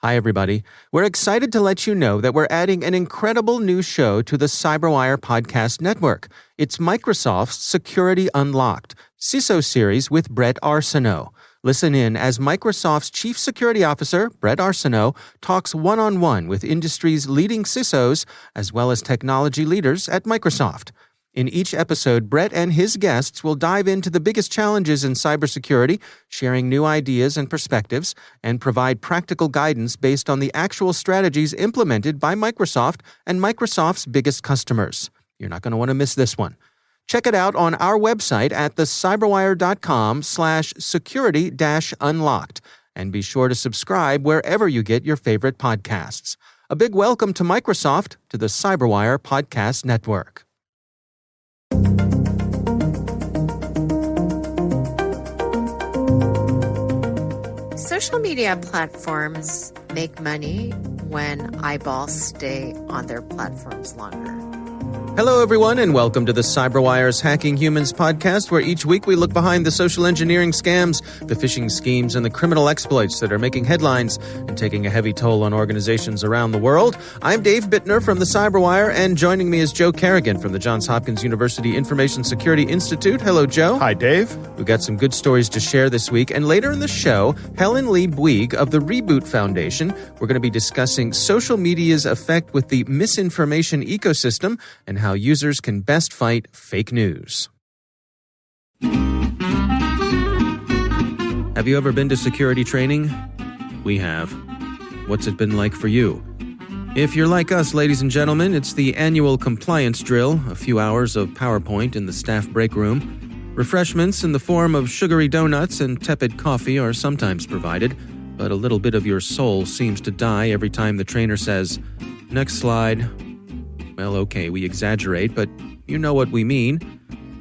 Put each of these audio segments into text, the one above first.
Hi, everybody. We're excited to let you know that we're adding an incredible new show to the CyberWire podcast network. It's Microsoft's Security Unlocked, CISO series with Brett Arsenault. Listen in as Microsoft's Chief Security Officer, Brett Arsenault, talks one-on-one with industry's leading CISOs, as well as technology leaders at Microsoft. In each episode, Brett and his guests will dive into the biggest challenges in cybersecurity, sharing new ideas and perspectives, and provide practical guidance based on the actual strategies implemented by Microsoft and Microsoft's biggest customers. You're not going to want to miss this one. Check it out on our website at thecyberwire.com/security-unlocked, and be sure to subscribe wherever you get your favorite podcasts. A big welcome to Microsoft to the CyberWire Podcast Network. Social media platforms make money when eyeballs stay on their platforms longer. Hello, everyone, and welcome to the CyberWire's Hacking Humans podcast, where each week we look behind the social engineering scams, the phishing schemes, and the criminal exploits that are making headlines and taking a heavy toll on organizations around the world. I'm Dave Bittner from the CyberWire, and joining me is Joe Kerrigan from the Johns Hopkins University Information Security Institute. Hello, Joe. Hi, Dave. We've got some good stories to share this week, and later in the show, Helen Lee Bouygues of the Reboot Foundation. We're going to be discussing social media's effect with the misinformation ecosystem and how users can best fight fake news. Have you ever been to security training? We have. What's it been like for you? If you're like us, ladies and gentlemen, it's the annual compliance drill, a few hours of PowerPoint in the staff break room. Refreshments in the form of sugary donuts and tepid coffee are sometimes provided, but a little bit of your soul seems to die every time the trainer says, "Next slide." Well, okay, we exaggerate, but you know what we mean.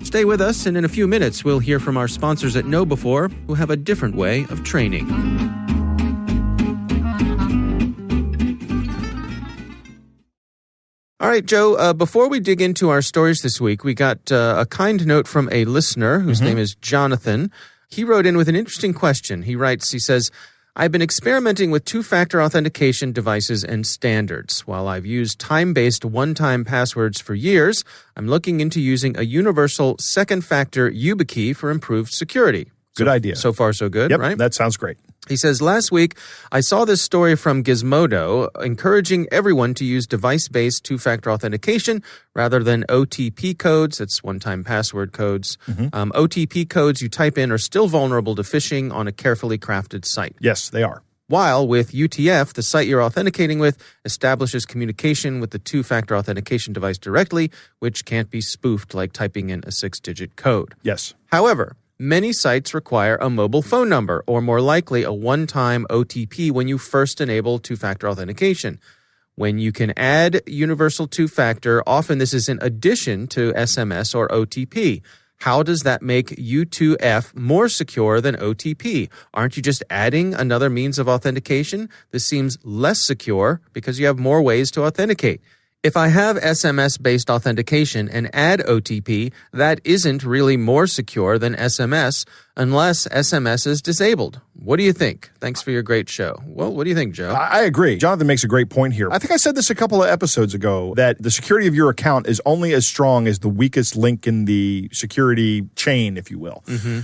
Stay with us, and in a few minutes, we'll hear from our sponsors at KnowBe4, who have a different way of training. All right, Joe, before we dig into our stories this week, we got a kind note from a listener whose name is Jonathan. He wrote in with an interesting question. He says, I've been experimenting with two-factor authentication devices and standards. While I've used time-based one-time passwords for years, I'm looking into using a universal second-factor YubiKey for improved security. Good idea. So far, so good, yep, right? That sounds great. He says, last week, I saw this story from Gizmodo encouraging everyone to use device-based two-factor authentication rather than OTP codes. That's one-time password codes. OTP codes you type in are still vulnerable to phishing on a carefully crafted site. Yes, they are. While with UTF, the site you're authenticating with establishes communication with the two-factor authentication device directly, which can't be spoofed like typing in a 6-digit code. Yes. However, many sites require a mobile phone number, or more likely a one-time OTP when you first enable two-factor authentication. When you can add universal two-factor, often this is in addition to SMS or OTP. How does that make U2F more secure than OTP? Aren't you just adding another means of authentication? This seems less secure because you have more ways to authenticate. If I have SMS-based authentication and add OTP, that isn't really more secure than SMS unless SMS is disabled. What do you think? Thanks for your great show. Well, what do you think, Joe? I agree. Jonathan makes a great point here. I think I said this a couple of episodes ago, that the security of your account is only as strong as the weakest link in the security chain, if you will.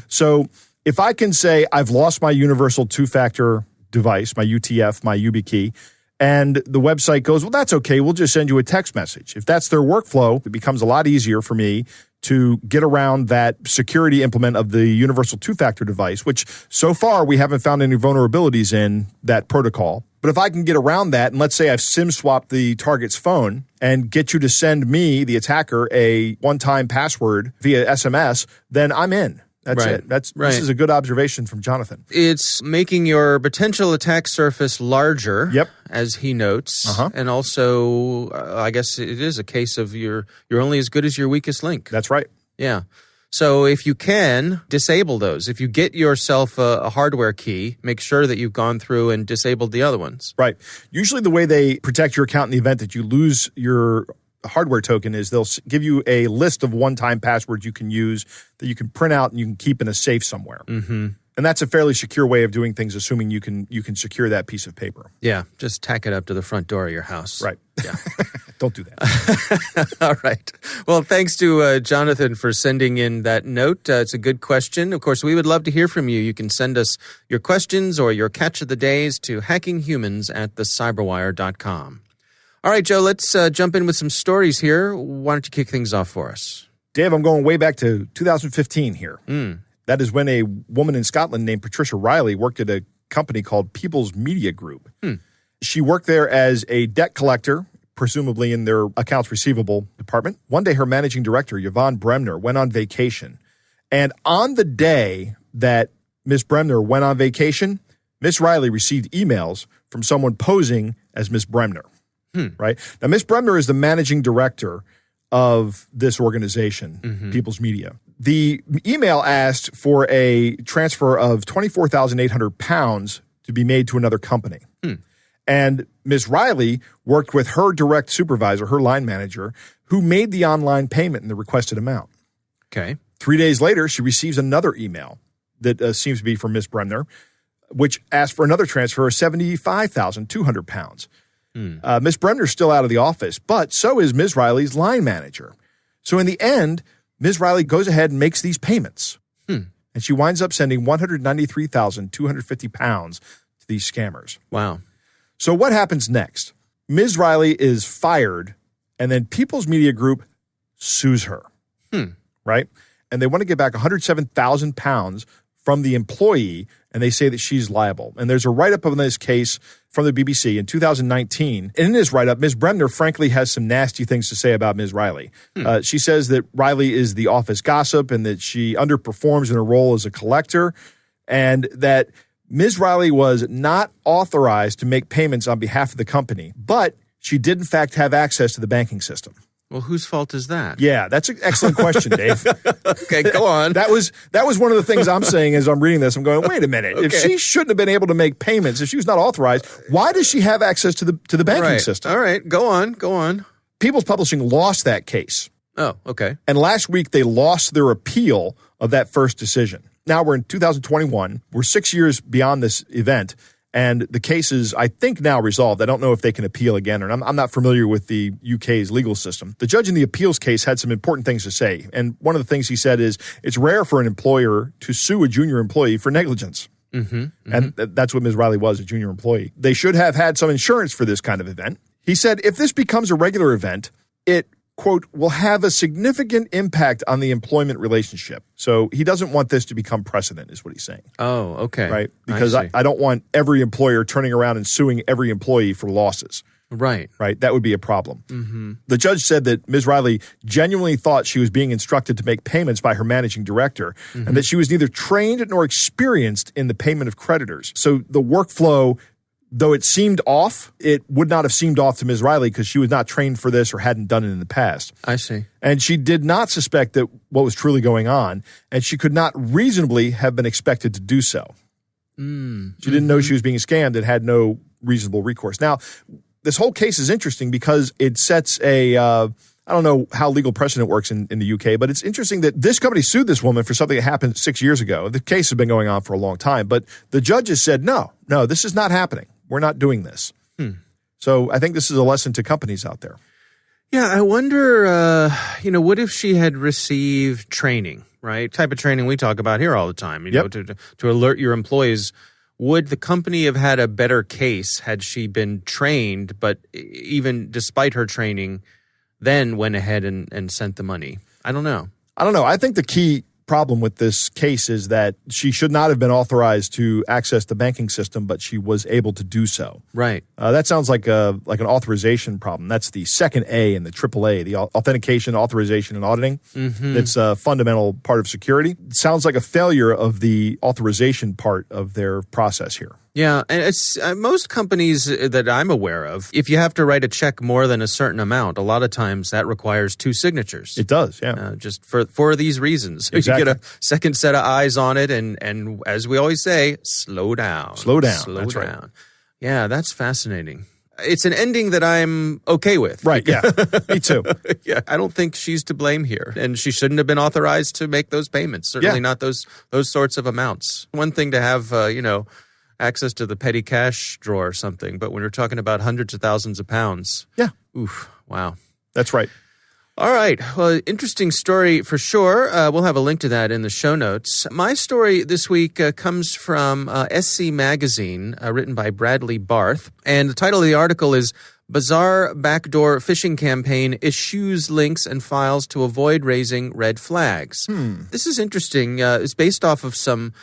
So if I can say I've lost my universal two-factor device, my UTF, my YubiKey, and the website goes, well, that's okay. We'll just send you a text message. If that's their workflow, it becomes a lot easier for me to get around that security implement of the universal two-factor device, which so far we haven't found any vulnerabilities in that protocol. But if I can get around that, and let's say I've SIM swapped the target's phone and get you to send me, the attacker, a one-time password via SMS, then I'm in. That's right. it. This is a good observation from Jonathan. It's making your potential attack surface larger, Yep. as he notes. And also, I guess it is a case of you're only as good as your weakest link. That's right. Yeah. So if you can, disable those. If you get yourself a hardware key, make sure that you've gone through and disabled the other ones. Right. Usually the way they protect your account in the event that you lose your hardware token is they'll give you a list of one-time passwords you can use that you can print out and you can keep in a safe somewhere. And that's a fairly secure way of doing things, assuming you can secure that piece of paper. Yeah, just tack it up to the front door of your house. Right. Yeah. Don't do that. All right. Well, thanks to Jonathan for sending in that note. It's a good question. Of course, we would love to hear from you. You can send us your questions or your catch of the days to hackinghumans@thecyberwire.com. All right, Joe, let's jump in with some stories here. Why don't you kick things off for us? Dave, I'm going way back to 2015 here. That is when a woman in Scotland named Patricia Riley worked at a company called People's Media Group. She worked there as a debt collector, presumably in their accounts receivable department. One day, her managing director, Yvonne Bremner, went on vacation. And on the day that Miss Bremner went on vacation, Miss Riley received emails from someone posing as Miss Bremner. Right? Now, Miss Bremner is the managing director of this organization, People's Media. The email asked for a transfer of £24,800 to be made to another company. And Ms. Riley worked with her direct supervisor, her line manager, who made the online payment in the requested amount. Okay. 3 days later, she receives another email that seems to be from Ms. Bremner, which asked for another transfer of £75,200. Ms. Bremner's still out of the office, but so is Ms. Riley's line manager. So in the end, Ms. Riley goes ahead and makes these payments. And she winds up sending £193,250 to these scammers. Wow. So what happens next? Ms. Riley is fired, and then People's Media Group sues her. Right? And they want to get back £107,000 from the employee, and they say that she's liable. And there's a write-up on this case from the BBC in 2019. And in this write-up, Ms. Bremner frankly has some nasty things to say about Ms. Riley. She says that Riley is the office gossip and that she underperforms in her role as a collector, and that Ms. Riley was not authorized to make payments on behalf of the company, but she did in fact have access to the banking system. Well, whose fault is that? Yeah, that's an excellent question, Dave. Okay, go on. That was one of the things I'm saying as I'm reading this. I'm going, wait a minute. Okay. If she shouldn't have been able to make payments, if she was not authorized, why does she have access to the banking system? All right, go on. People's Publishing lost that case. Oh, okay. And last week they lost their appeal of that first decision. Now we're in 2021. We're 6 years beyond this event. And the case is, I think, now resolved. I don't know if they can appeal again, or I'm not familiar with the UK's legal system. The judge in the appeals case had some important things to say. And one of the things he said is, it's rare for an employer to sue a junior employee for negligence. And that's what Ms. Riley was, a junior employee. They should have had some insurance for this kind of event. He said, if this becomes a regular event, it, quote, will have a significant impact on the employment relationship. So he doesn't want this to become precedent, is what he's saying. Oh, okay. Right? Because I don't want every employer turning around and suing every employee for losses. Right. Right? That would be a problem. The judge said that Ms. Riley genuinely thought she was being instructed to make payments by her managing director and that she was neither trained nor experienced in the payment of creditors. So the workflow, though it seemed off, it would not have seemed off to Ms. Riley because she was not trained for this or hadn't done it in the past. I see. And she did not suspect that what was truly going on, and she could not reasonably have been expected to do so. She didn't know she was being scammed and had no reasonable recourse. Now, this whole case is interesting because it sets a I don't know how legal precedent works in the UK, but it's interesting that this company sued this woman for something that happened 6 years ago. The case has been going on for a long time, but the judges said, no, this is not happening. We're not doing this. So I think this is a lesson to companies out there. Yeah, I wonder, what if she had received training, right? Type of training we talk about here all the time, know, to alert your employees. Would the company have had a better case had she been trained, but even despite her training, then went ahead and sent the money? I don't know. I think the key problem with this case is that she should not have been authorized to access the banking system, but she was able to do so. Right. That sounds like an authorization problem. That's the second A in the AAA, the Authentication, Authorization, and Auditing. That's a fundamental part of security. It sounds like a failure of the authorization part of their process here. Yeah, and it's most companies that I'm aware of, if you have to write a check more than a certain amount, a lot of times that requires two signatures. It does, yeah. Just for these reasons. Exactly. You get a second set of eyes on it, and as we always say, slow down. Slow down. That's right. Yeah, that's fascinating. it's an ending that I'm okay with. Right, yeah. Me too. Yeah, I don't think she's to blame here. And she shouldn't have been authorized to make those payments. Certainly not those sorts of amounts. One thing to have, access to the petty cash drawer or something. But when we're talking about hundreds of thousands of pounds. Yeah. Oof, wow. That's right. All right. Well, interesting story for sure. We'll have a link to that in the show notes. My story this week comes from SC Magazine, written by Bradley Barth. And the title of the article is BazarBackdoor Phishing Campaign Eschews Links and Files to Avoid Raising Red Flags. This is interesting. It's based off of some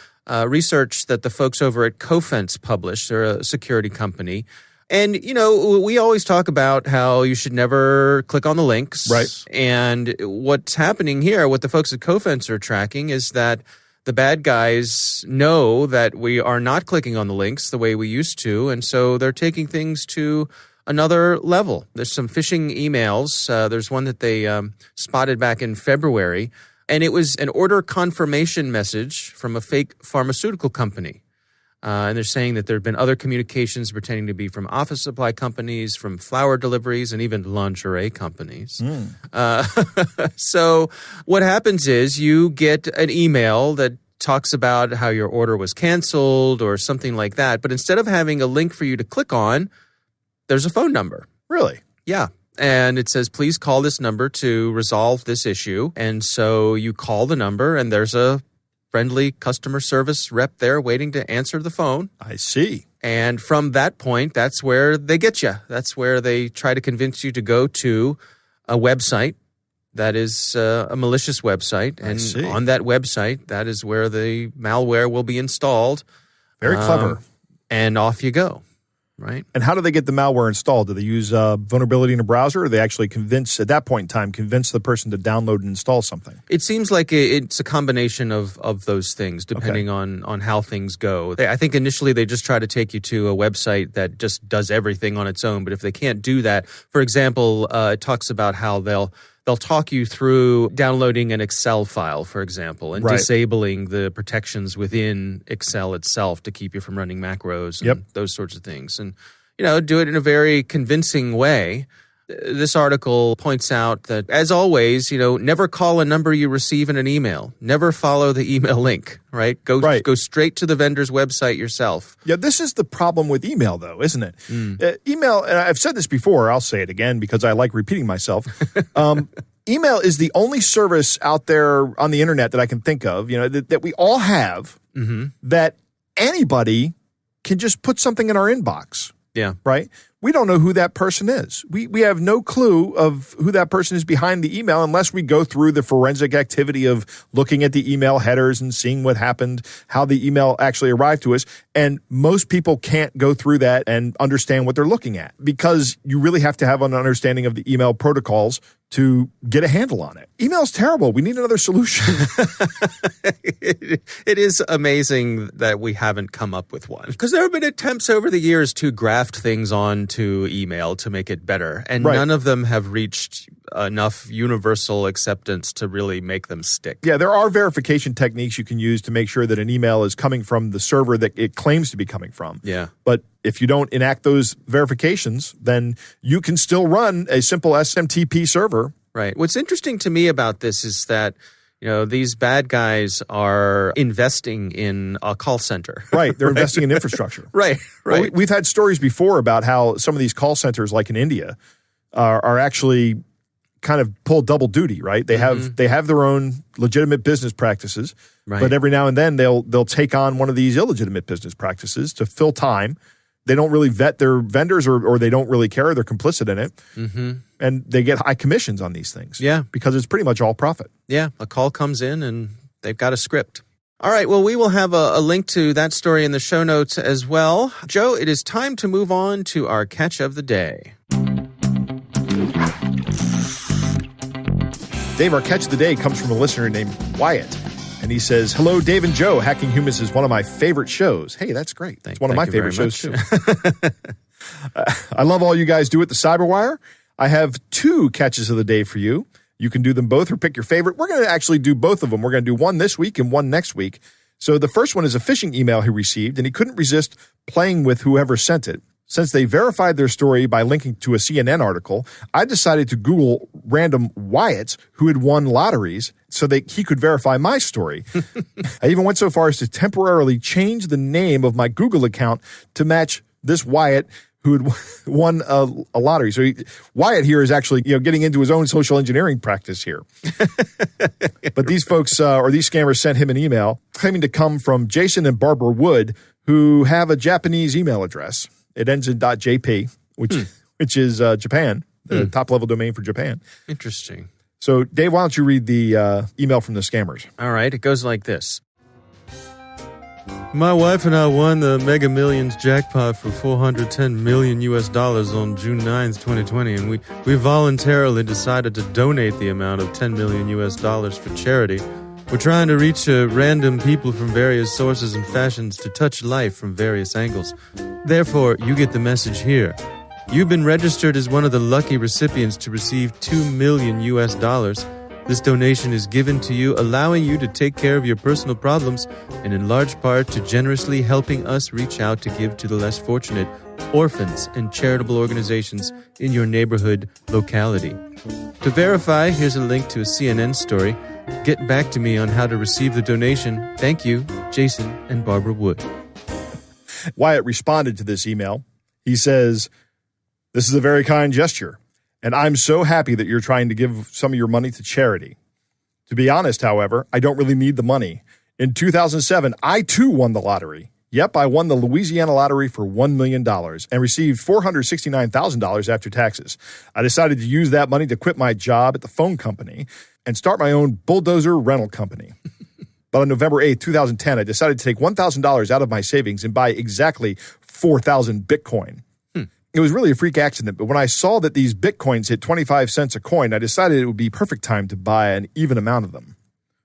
research that the folks over at Cofense published. They're a security company. And, we always talk about how you should never click on the links. Right. And what's happening here, what the folks at Cofense are tracking is that the bad guys know that we are not clicking on the links the way we used to. And so they're taking things to another level. There's some phishing emails. There's one that they spotted back in February. And it was an order confirmation message from a fake pharmaceutical company. And they're saying that there have been other communications pretending to be from office supply companies, from flower deliveries, and even lingerie companies. So what happens is you get an email that talks about how your order was canceled or something like that. But instead of having a link for you to click on, there's a phone number. Really? Yeah. And it says, please call this number to resolve this issue. And so you call the number and there's a friendly customer service rep there waiting to answer the phone. I see. And from that point, that's where they get you. That's where they try to convince you to go to a website that is a malicious website. And on that website, that is where the malware will be installed. Very clever. And off you go. Right. And how do they get the malware installed? Do they use vulnerability in a browser, or do they actually convince the person to download and install something? It seems like it's a combination of those things, depending on how things go. I think initially they just try to take you to a website that just does everything on its own. But if they can't do that, for example, it talks about how they'll talk you through downloading an Excel file, for example, and disabling the protections within Excel itself to keep you from running macros and those sorts of things. And, do it in a very convincing way. This article points out that, as always, never call a number you receive in an email. Never follow the email link, right? Go straight to the vendor's website yourself. Yeah, this is the problem with email, though, isn't it? Email, and I've said this before, I'll say it again because I like repeating myself. Email is the only service out there on the internet that I can think of, that we all have, that anybody can just put something in our inbox. Yeah. Right? We don't know who that person is. We have no clue of who that person is behind the email unless we go through the forensic activity of looking at the email headers and seeing what happened, how the email actually arrived to us. And most people can't go through that and understand what they're looking at because you really have to have an understanding of the email protocols to get a handle on it. Email's terrible. We need another solution. It is amazing that we haven't come up with one. Because there have been attempts over the years to graft things onto email to make it better. And none of them have reached enough universal acceptance to really make them stick. Yeah, there are verification techniques you can use to make sure that an email is coming from the server that it claims to be coming from. Yeah. But if you don't enact those verifications, then you can still run a simple SMTP server. Right. What's interesting to me about this is that, these bad guys are investing in a call center. Right. They're investing in infrastructure. Right. Well, we've had stories before about how some of these call centers, like in India, are actually kind of pull double duty, right? They have their own legitimate business practices, but every now and then they'll take on one of these illegitimate business practices to fill time. They don't really vet their vendors or they don't really care. They're complicit in it. And they get high commissions on these things. Yeah. Because it's pretty much all profit. Yeah. A call comes in and they've got a script. All right. Well, we will have a link to that story in the show notes as well. Joe, it is time to move on to our catch of the day. Dave, our catch of the day comes from a listener named Wyatt. And he says, hello, Dave and Joe. Hacking Humans is one of my favorite shows. Hey, that's great. It's one of my favorite shows, too. I love all you guys do at the Cyberwire. I have 2 catches of the day for you. You can do them both or pick your favorite. We're going to actually do both of them. We're going to do one this week and one next week. So the first one is a phishing email he received, and he couldn't resist playing with whoever sent it. Since they verified their story by linking to a CNN article, I decided to Google random Wyatts who had won lotteries so that he could verify my story. I even went so far as to temporarily change the name of my Google account to match this Wyatt who had won a lottery. So Wyatt here is actually, getting into his own social engineering practice here. But these folks or these scammers sent him an email claiming to come from Jason and Barbara Wood, who have a Japanese email address. It ends in .jp, which is Japan, the top-level domain for Japan. Interesting. So, Dave, why don't you read the email from the scammers? All right, it goes like this. My wife and I won the Mega Millions jackpot for $410 million on June 9th, 2020, and we voluntarily decided to donate the amount of $10 million for charity. We're trying to reach random people from various sources and fashions to touch life from various angles. Therefore, you get the message here. You've been registered as one of the lucky recipients to receive $2 million. This donation is given to you, allowing you to take care of your personal problems and in large part to generously helping us reach out to give to the less fortunate, orphans, and charitable organizations in your neighborhood locality. To verify, here's a link to a CNN story. Get back to me on how to receive the donation. Thank you, Jason and Barbara Wood. Wyatt responded to this email. He says, "This is a very kind gesture, and I'm so happy that you're trying to give some of your money to charity. To be honest, however, I don't really need the money. In 2007, I too won the lottery. Yep, I won the Louisiana lottery for $1 million and received $469,000 after taxes. I decided to use that money to quit my job at the phone company and start my own bulldozer rental company. But on November 8th, 2010, I decided to take $1,000 out of my savings and buy exactly 4,000 Bitcoin. It was really a freak accident, but when I saw that these Bitcoins hit 25 cents a coin, I decided it would be perfect time to buy an even amount of them.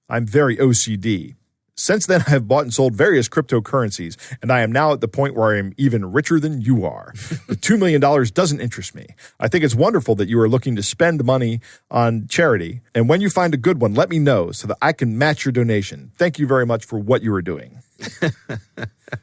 I'm very OCD. Since then, I have bought and sold various cryptocurrencies, and I am now at the point where I am even richer than you are. The $2 million doesn't interest me. I think it's wonderful that you are looking to spend money on charity, and when you find a good one, let me know so that I can match your donation. Thank you very much for what you are doing."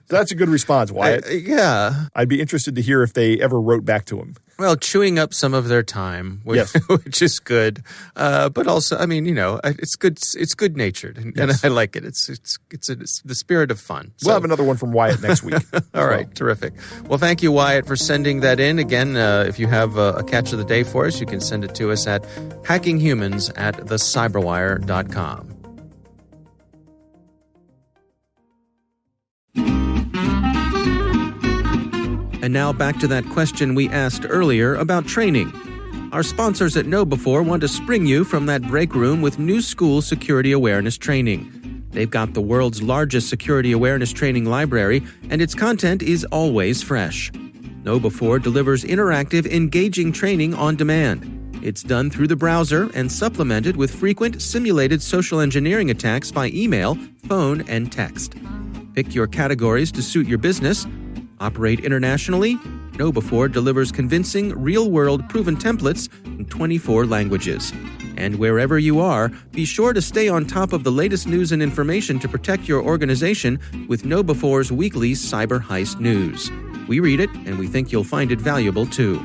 So that's a good response, Wyatt. Yeah. I'd be interested to hear if they ever wrote back to him. Well, chewing up some of their time, which, Yes. which is good. But also, I mean, it's good. It's good natured, and I like it. It's the spirit of fun. So. We'll have another one from Wyatt next week. All right, terrific. Well, thank you, Wyatt, for sending that in. Again, if you have a catch of the day for us, you can send it to us at hackinghumans@thecyberwire.com. And now back to that question we asked earlier about training. Our sponsors at KnowBe4 want to spring you from that break room with new school security awareness training. They've got the world's largest security awareness training library, and its content is always fresh. KnowBe4 delivers interactive, engaging training on demand. It's done through the browser and supplemented with frequent simulated social engineering attacks by email, phone, and text. Pick your categories to suit your business. Operate internationally? KnowBe4 delivers convincing, real-world proven templates in 24 languages. And wherever you are, be sure to stay on top of the latest news and information to protect your organization with KnowBe4's weekly Cyber Heist News. We read it, and we think you'll find it valuable, too.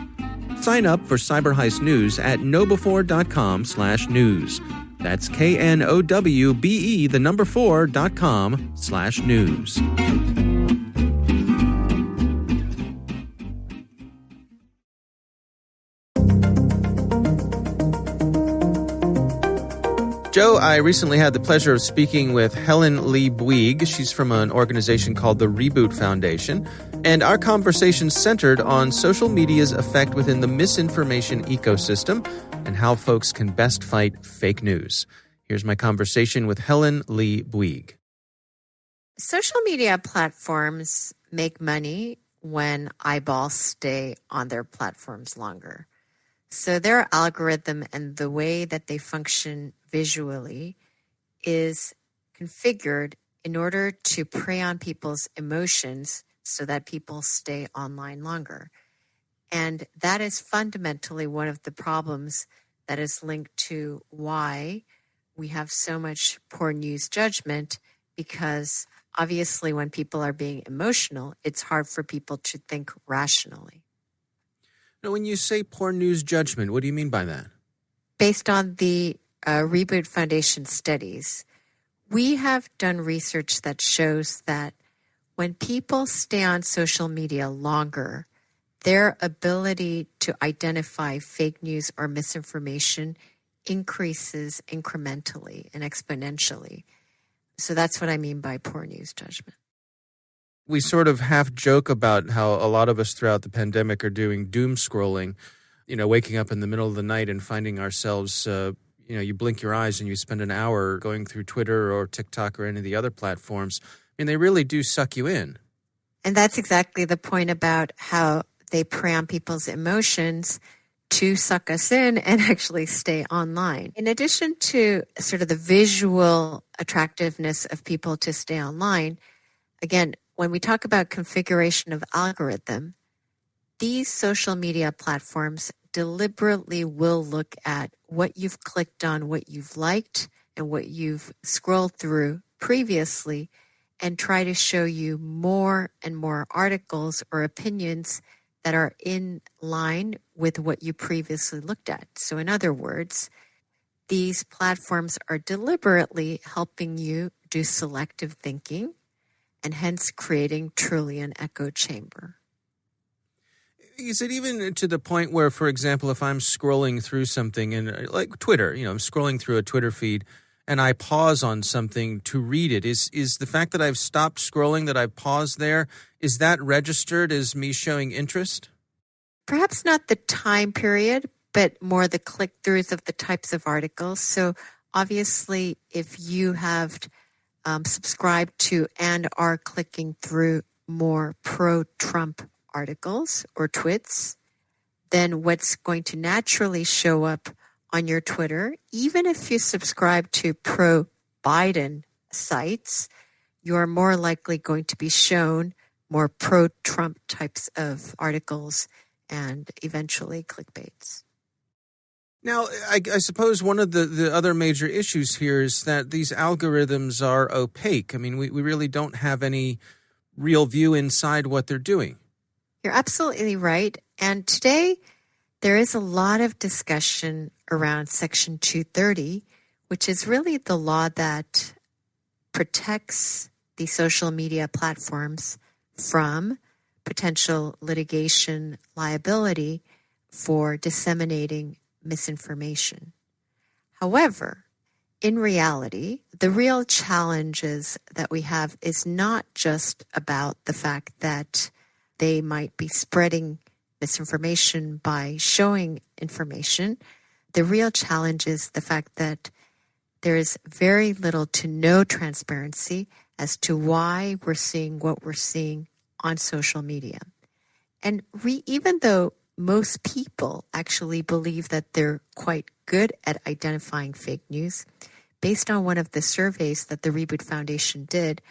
Sign up for Cyber Heist News at knowbe4.com/news. That's knowbe4.com/news. Joe, I recently had the pleasure of speaking with Helen Lee Bouygues. She's from an organization called the Reboot Foundation, and our conversation centered on social media's effect within the misinformation ecosystem and how folks can best fight fake news. Here's my conversation with Helen Lee Bouygues. Social media platforms make money when eyeballs stay on their platforms longer. So their algorithm and the way that they function visually is configured in order to prey on people's emotions so that people stay online longer. And that is fundamentally one of the problems that is linked to why we have so much poor news judgment, because obviously when people are being emotional, it's hard for people to think rationally. Now, when you say poor news judgment, what do you mean by that? Based on the Reboot Foundation studies, we have done research that shows that when people stay on social media longer, their ability to identify fake news or misinformation increases incrementally and exponentially. So that's what I mean by poor news judgment. We sort of half joke about how a lot of us throughout the pandemic are doing doom scrolling, waking up in the middle of the night and finding ourselves, you blink your eyes and you spend an hour going through Twitter or TikTok or any of the other platforms. I mean, they really do suck you in. And that's exactly the point about how they prey on people's emotions to suck us in and actually stay online. In addition to sort of the visual attractiveness of people to stay online, again, when we talk about configuration of algorithm, these social media platforms deliberately will look at what you've clicked on, what you've liked, and what you've scrolled through previously, and try to show you more and more articles or opinions that are in line with what you previously looked at. So in other words, these platforms are deliberately helping you do selective thinking and hence creating truly an echo chamber. Is it even to the point where, for example, if I'm scrolling through something and like Twitter, I'm scrolling through a Twitter feed and I pause on something to read it, is the fact that I've stopped scrolling, that I've paused there, is that registered as me showing interest? Perhaps not the time period, but more the click-throughs of the types of articles. So obviously, if you have subscribed to and are clicking through more pro-Trump articles or tweets, then what's going to naturally show up on your Twitter, even if you subscribe to pro-Biden sites, you're more likely going to be shown more pro-Trump types of articles and eventually clickbaits. Now, I suppose one of the other major issues here is that these algorithms are opaque. I mean, we really don't have any real view inside what they're doing. You're absolutely right. And today, there is a lot of discussion around Section 230, which is really the law that protects the social media platforms from potential litigation liability for disseminating misinformation. However, in reality, the real challenges that we have is not just about the fact that they might be spreading misinformation by showing information. The real challenge is the fact that there is very little to no transparency as to why we're seeing what we're seeing on social media. And even though most people actually believe that they're quite good at identifying fake news, based on one of the surveys that the Reboot Foundation did,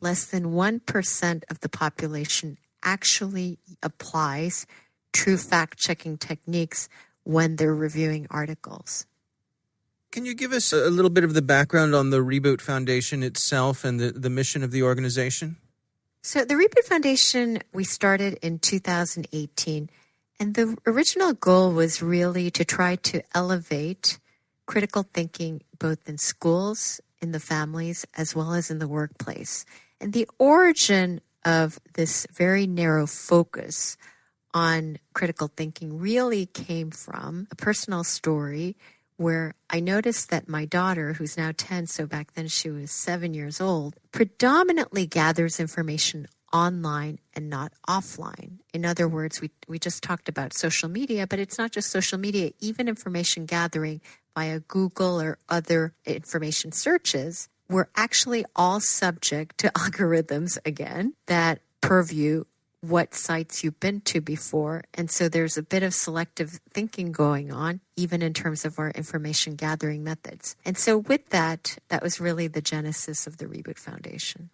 less than 1% of the population actually applies true fact-checking techniques when they're reviewing articles. Can you give us a little bit of the background on the Reboot Foundation itself and the mission of the organization? So the Reboot Foundation, we started in 2018, and the original goal was really to try to elevate critical thinking both in schools, in the families, as well as in the workplace. And the origin of this very narrow focus on critical thinking really came from a personal story where I noticed that my daughter, who's now 10, so back then she was 7 years old, predominantly gathers information online and not offline. In other words, we just talked about social media, but it's not just social media, even information gathering via Google or other information searches, we're actually all subject to algorithms, again, that purview what sites you've been to before. And so there's a bit of selective thinking going on, even in terms of our information gathering methods. And so with that, that was really the genesis of the Reboot Foundation.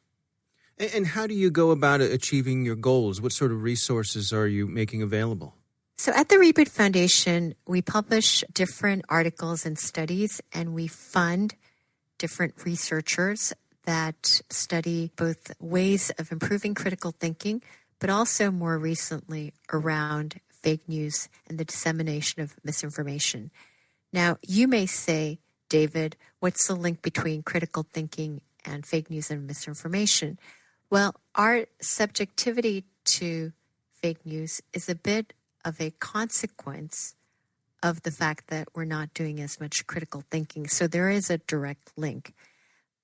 And how do you go about achieving your goals? What sort of resources are you making available? So at the Reboot Foundation, we publish different articles and studies, and we fund different researchers that study both ways of improving critical thinking, but also more recently around fake news and the dissemination of misinformation. Now, you may say, David, what's the link between critical thinking and fake news and misinformation? Well, our subjectivity to fake news is a bit of a consequence of the fact that we're not doing as much critical thinking. So there is a direct link.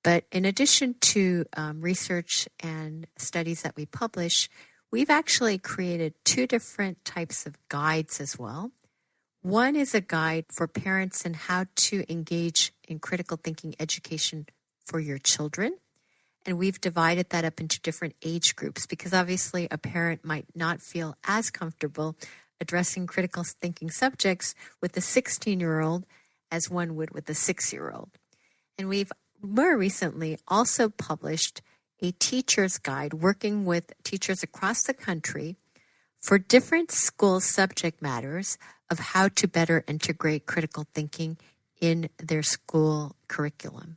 But in addition to research and studies that we publish, we've actually created two different types of guides as well. One is a guide for parents in how to engage in critical thinking education for your children. And we've divided that up into different age groups because obviously a parent might not feel as comfortable addressing critical thinking subjects with a 16-year-old as one would with a 6-year-old. And we've more recently also published a teacher's guide working with teachers across the country for different school subject matters of how to better integrate critical thinking in their school curriculum.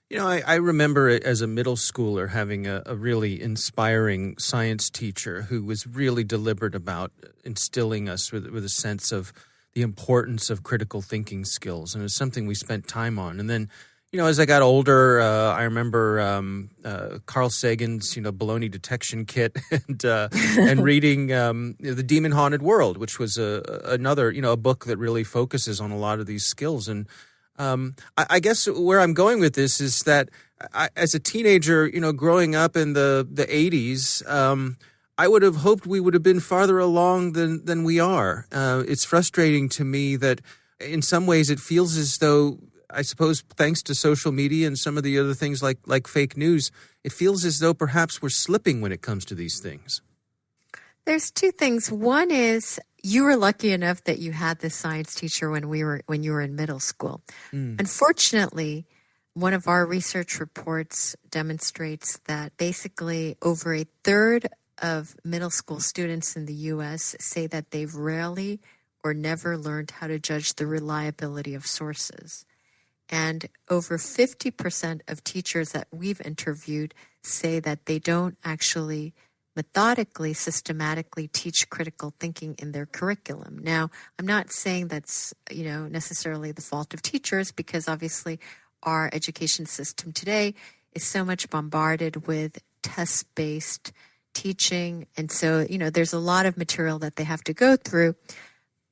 You know, I remember as a middle schooler having a really inspiring science teacher who was really deliberate about instilling us with a sense of the importance of critical thinking skills. And it was something we spent time on. And then, you know, as I got older, I remember Carl Sagan's, baloney detection kit and reading The Demon Haunted World, which was another, a book that really focuses on a lot of these skills. And I guess where I'm going with this is that as a teenager, growing up in the 80s, I would have hoped we would have been farther along than we are. It's frustrating to me that in some ways it feels as though, I suppose, thanks to social media and some of the other things like fake news, it feels as though perhaps we're slipping when it comes to these things. There's two things. One is you were lucky enough that you had this science teacher when you were in middle school. Unfortunately, one of our research reports demonstrates that basically over a third of middle school students in the U.S. say that they've rarely or never learned how to judge the reliability of sources. And over 50% of teachers that we've interviewed say that they don't actually methodically, systematically teach critical thinking in their curriculum. Now, I'm not saying that's, necessarily the fault of teachers because obviously our education system today is so much bombarded with test-based teaching. And so, there's a lot of material that they have to go through.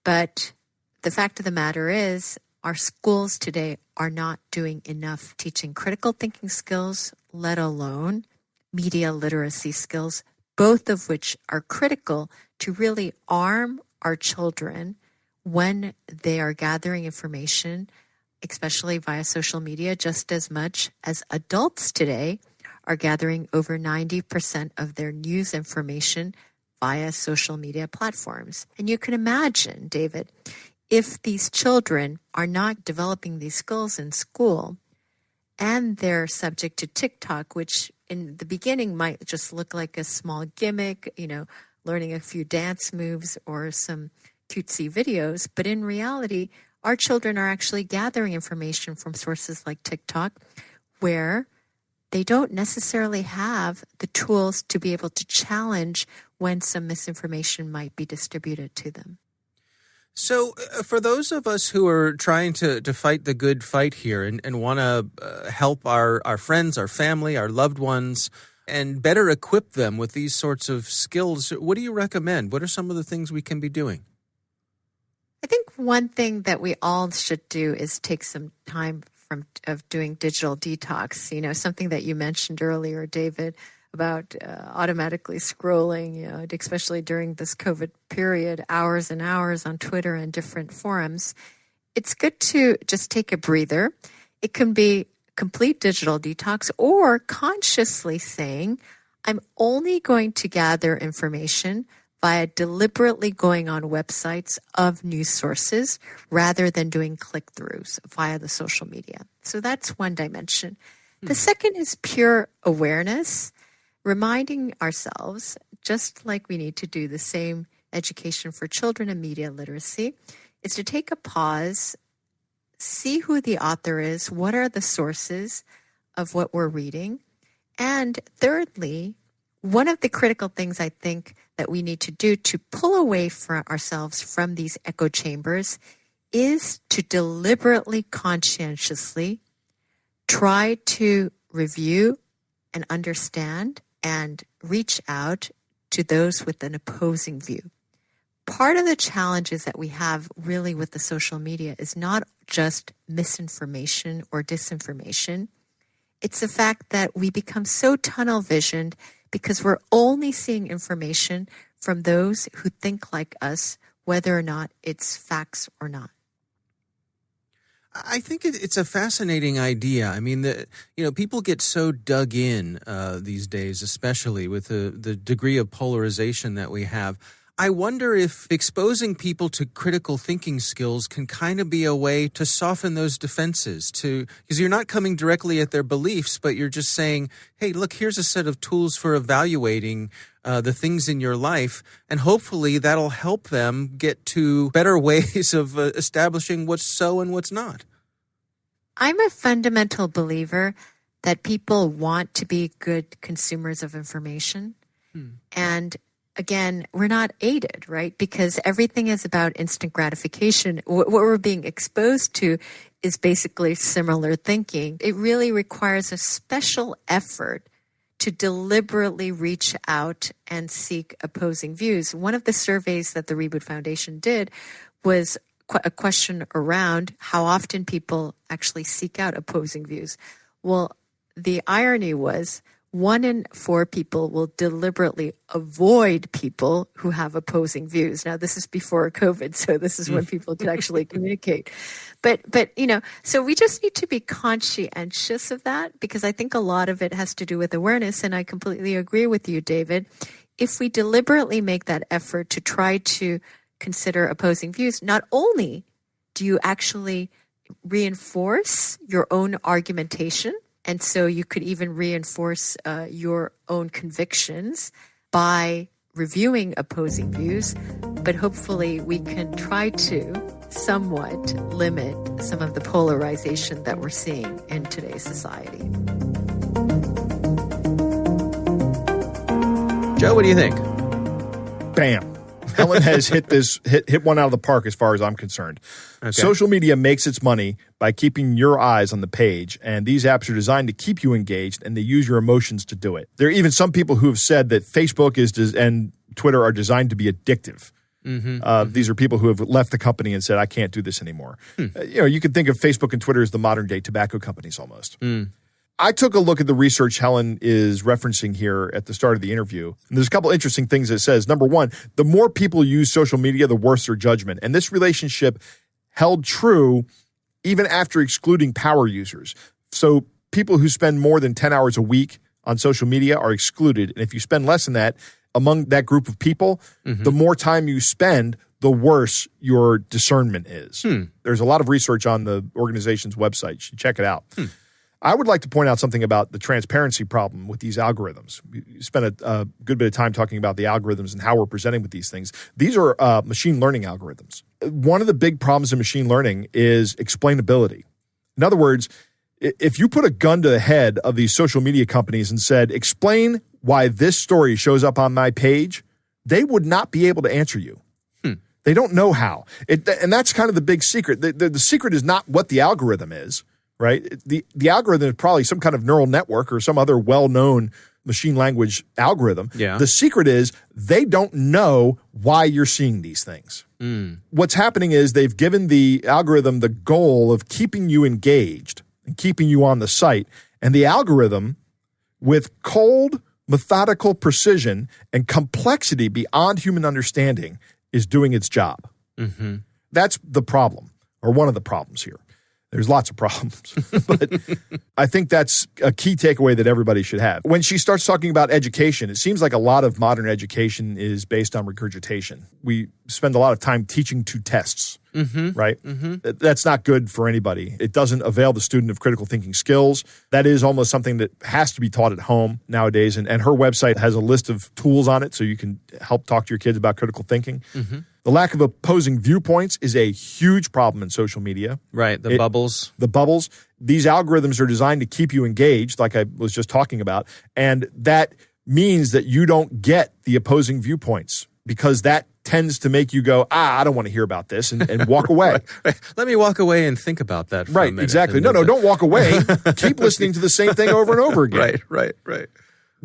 But the fact of the matter is our schools today are not doing enough teaching critical thinking skills, let alone media literacy skills, both of which are critical to really arm our children when they are gathering information, especially via social media, just as much as adults today are gathering over 90% of their news information via social media platforms. And you can imagine, David, if these children are not developing these skills in school and they're subject to TikTok, which in the beginning might just look like a small gimmick, learning a few dance moves or some cutesy videos. But in reality, our children are actually gathering information from sources like TikTok where they don't necessarily have the tools to be able to challenge when some misinformation might be distributed to them. So for those of us who are trying to fight the good fight here and want to help our friends, our family, our loved ones, and better equip them with these sorts of skills, what do you recommend? What are some of the things we can be doing? I think one thing that we all should do is take some time of doing digital detox, something that you mentioned earlier, David, about automatically scrolling, especially during this COVID period, hours and hours on Twitter and different forums. It's good to just take a breather. It can be complete digital detox or consciously saying, I'm only going to gather information via deliberately going on websites of news sources rather than doing click-throughs via the social media. So that's one dimension. The second is pure awareness, reminding ourselves, just like we need to do the same education for children and media literacy, is to take a pause, see who the author is, what are the sources, of what we're reading. And thirdly, one of the critical things I think that we need to do to pull away from ourselves from these echo chambers is to deliberately, conscientiously try to review and understand and reach out to those with an opposing view. Part of the challenges that we have really with the social media is not just misinformation or disinformation. It's the fact that we become so tunnel visioned because we're only seeing information from those who think like us, whether or not it's facts or not. I think it's a fascinating idea. I mean, people get so dug in these days, especially with the degree of polarization that we have. I wonder if exposing people to critical thinking skills can kind of be a way to soften those defenses, because you're not coming directly at their beliefs, but you're just saying, hey, look, here's a set of tools for evaluating the things in your life, and hopefully that'll help them get to better ways of establishing what's so and what's not. I'm a fundamental believer that people want to be good consumers of information. And again, we're not aided, right? Because everything is about instant gratification. What we're being exposed to is basically similar thinking. It really requires a special effort to deliberately reach out and seek opposing views. One of the surveys that the Reboot Foundation did was a question around how often people actually seek out opposing views. Well, the irony was 1 in 4 people will deliberately avoid people who have opposing views. Now, this is before COVID, so this is when people could actually communicate. But so we just need to be conscientious of that, because I think a lot of it has to do with awareness, and I completely agree with you, David. If we deliberately make that effort to try to consider opposing views, not only do you actually reinforce your own argumentation, and so you could even reinforce your own convictions by reviewing opposing views, but hopefully we can try to somewhat limit some of the polarization that we're seeing in today's society. Joe, what do you think? Bam. Helen has hit one out of the park as far as I'm concerned. Okay. Social media makes its money by keeping your eyes on the page, and these apps are designed to keep you engaged, and they use your emotions to do it. There are even some people who have said that Facebook and Twitter are designed to be addictive. These are people who have left the company and said, I can't do this anymore. You can think of Facebook and Twitter as the modern day tobacco companies almost. I took a look at the research Helen is referencing here at the start of the interview. And there's a couple interesting things it says. Number one, the more people use social media, the worse their judgment. And this relationship held true even after excluding power users. So people who spend more than 10 hours a week on social media are excluded. And if you spend less than that, among that group of people, the more time you spend, the worse your discernment is. There's a lot of research on the organization's website. You should check it out. I would like to point out something about the transparency problem with these algorithms. We spent a good bit of time talking about the algorithms and how we're presenting with these things. These are machine learning algorithms. One of the big problems in machine learning is explainability. In other words, if you put a gun to the head of these social media companies and said, explain why this story shows up on my page, they would not be able to answer you. They don't know how. And that's kind of the big secret. The secret is not what the algorithm is. Right? The algorithm is probably some kind of neural network or some other well-known machine language algorithm. Yeah. The secret is they don't know why you're seeing these things. What's happening is they've given the algorithm the goal of keeping you engaged and keeping you on the site. And the algorithm, with cold, methodical precision and complexity beyond human understanding, is doing its job. That's the problem, or one of the problems here. There's lots of problems, but I think that's a key takeaway that everybody should have. When she starts talking about education, it seems like a lot of modern education is based on regurgitation. We spend a lot of time teaching to tests, right? That's not good for anybody. It doesn't avail the student of critical thinking skills. That is almost something that has to be taught at home nowadays, and her website has a list of tools on it so you can help talk to your kids about critical thinking. The lack of opposing viewpoints is a huge problem in social media. Right, the bubbles. The bubbles. These algorithms are designed to keep you engaged, like I was just talking about, and that means that you don't get the opposing viewpoints because that tends to make you go, I don't want to hear about this, and walk away. Right. Let me walk away and think about that for a minute. Exactly. No, don't walk away. Keep listening to the same thing over and over again. Right.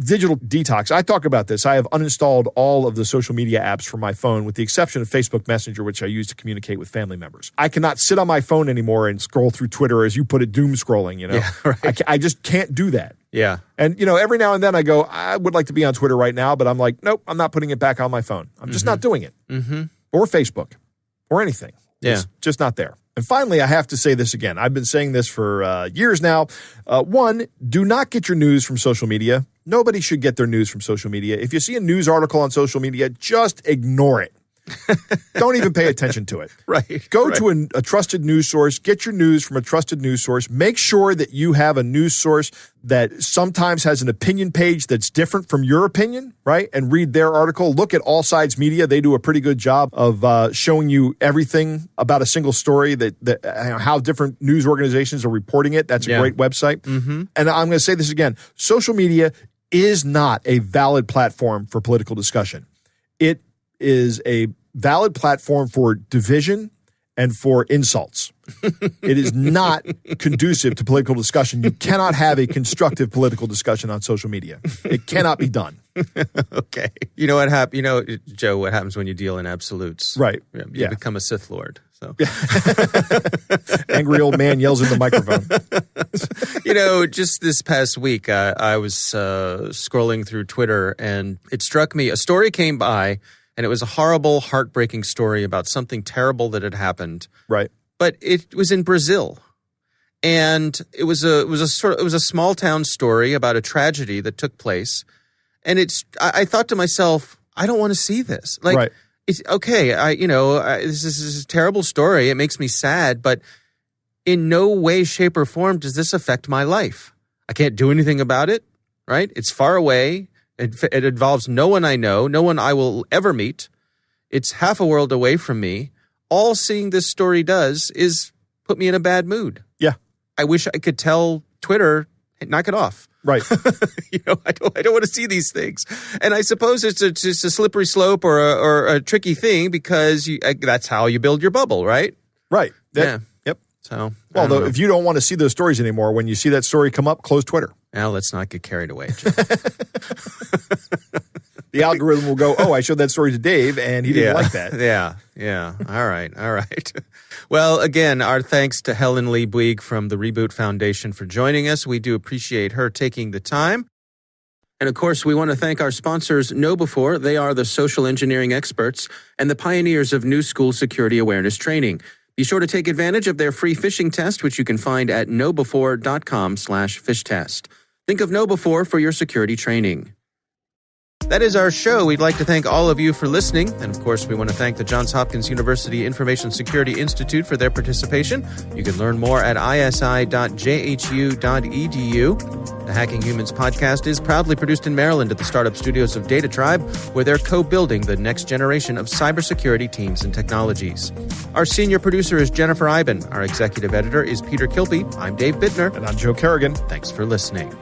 Digital detox. I talk about this. I have uninstalled all of the social media apps from my phone with the exception of Facebook Messenger, which I use to communicate with family members. I cannot sit on my phone anymore and scroll through Twitter, as you put it, doom scrolling, Yeah, right. I just can't do that. Yeah. And, every now and then I go, I would like to be on Twitter right now, but I'm like, nope, I'm not putting it back on my phone. I'm just not doing it. Mm-hmm. Or Facebook or anything. Yeah. It's just not there. And finally, I have to say this again. I've been saying this for years now. One, do not get your news from social media. Nobody should get their news from social media. If you see a news article on social media, just ignore it. Don't even pay attention to it. Right. Go to a trusted news source. Get your news from a trusted news source. Make sure that you have a news source that sometimes has an opinion page that's different from your opinion, right? And read their article. Look at All Sides Media. They do a pretty good job of showing you everything about a single story, that how different news organizations are reporting it. That's a great website. Mm-hmm. And I'm going to say this again. Social media is not a valid platform for political discussion. It is a valid platform for division and for insults. It is not conducive to political discussion. You cannot have a constructive political discussion on social media. It cannot be done. Okay. You know what happens? Joe, what happens when you deal in absolutes? Right. You become a Sith Lord. So, angry old man yells in the microphone. Just this past week, I was scrolling through Twitter, and it struck me. A story came by, and it was a horrible, heartbreaking story about something terrible that had happened. Right. But it was in Brazil, and it was a small town story about a tragedy that took place. And I thought to myself, I don't want to see this. Right. It's okay. This is a terrible story. It makes me sad, but in no way, shape, or form does this affect my life. I can't do anything about it. Right. It's far away. It involves no one I know, no one I will ever meet. It's half a world away from me. All seeing this story does is put me in a bad mood. Yeah. I wish I could tell Twitter, hey, knock it off. Right. I don't want to see these things. And I suppose it's just a slippery slope or a tricky thing because that's how you build your bubble, right? Right. Yeah. Yep. So, though, if you don't want to see those stories anymore, when you see that story come up, close Twitter. Now, let's not get carried away. The algorithm will go, I showed that story to Dave, and he didn't like that. Yeah. All right. Well, again, our thanks to Helen Lee Bouygues from the Reboot Foundation for joining us. We do appreciate her taking the time. And, of course, we want to thank our sponsors, KnowBe4. They are the social engineering experts and the pioneers of new school security awareness training. Be sure to take advantage of their free phishing test, which you can find at knowbe4.com/fishtest. Think of KnowBe4 for your security training. That is our show. We'd like to thank all of you for listening. And, of course, we want to thank the Johns Hopkins University Information Security Institute for their participation. You can learn more at isi.jhu.edu. The Hacking Humans podcast is proudly produced in Maryland at the startup studios of Data Tribe, where they're co-building the next generation of cybersecurity teams and technologies. Our senior producer is Jennifer Iben. Our executive editor is Peter Kilby. I'm Dave Bittner. And I'm Joe Kerrigan. Thanks for listening.